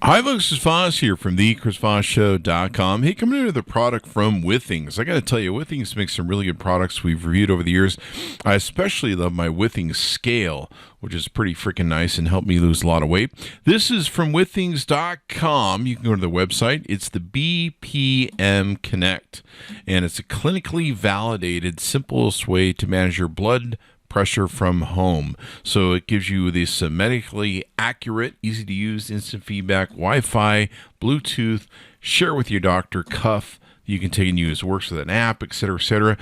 Hi, folks. Chris Voss here from the ChrisVossShow.com. Hey, coming into the product from Withings. I got to tell you, Withings makes some really good products we've reviewed over the years. I especially love my Withings scale, which is pretty freaking nice and helped me lose a lot of weight. This is from Withings.com. You can go to the website. It's the BPM Connect, and it's a clinically validated, simplest way to manage your blood pressure from home. So it gives you this medically accurate, easy to use, instant feedback, Wi-Fi, Bluetooth, share with your doctor, cuff. You can take and use. It works with an app, et cetera, et cetera.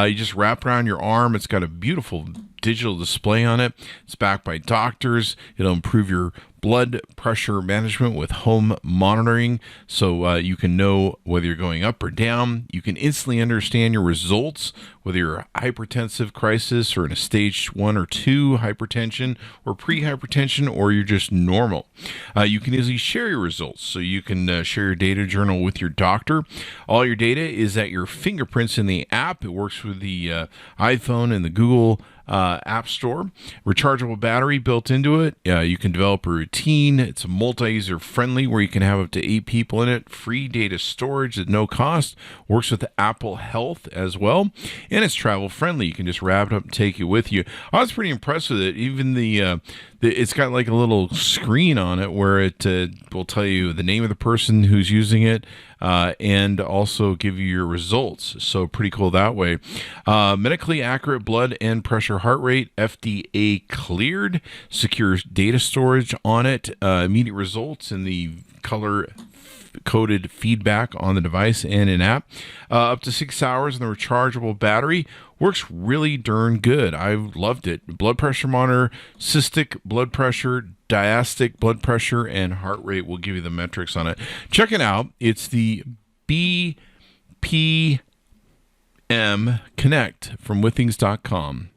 You just wrap it around your arm. It's got a beautiful digital display on it. It's backed by doctors. It'll improve your blood pressure management with home monitoring, so you can know whether you're going up or down. You can instantly understand your results, whether you're a hypertensive crisis or in a stage 1 or 2 hypertension or pre-hypertension, or you're just normal. You can easily share your results, so you can share your data journal with your doctor. All your data is at your fingerprints in the app. It works with the iPhone and the Google App Store. Rechargeable battery built into it. You can develop a routine. It's multi-user friendly where you can have up to 8 people in it. Free data storage at no cost. Works with Apple Health as well. And it's travel friendly. You can just wrap it up and take it with you. I was pretty impressed with it. Even it's got like a little screen on it where it will tell you the name of the person who's using it and also give you your results. So pretty cool that way. Medically accurate blood and pressure, heart rate, FDA cleared, secure data storage on it, immediate results in the color coded feedback on the device and in app, up to 6 hours in the rechargeable battery. Works really darn good. I've loved it. Blood pressure monitor, cystic blood pressure, diastolic blood pressure, and heart rate will give you the metrics on it. Check it out. It's the BPM Connect from Withings.com.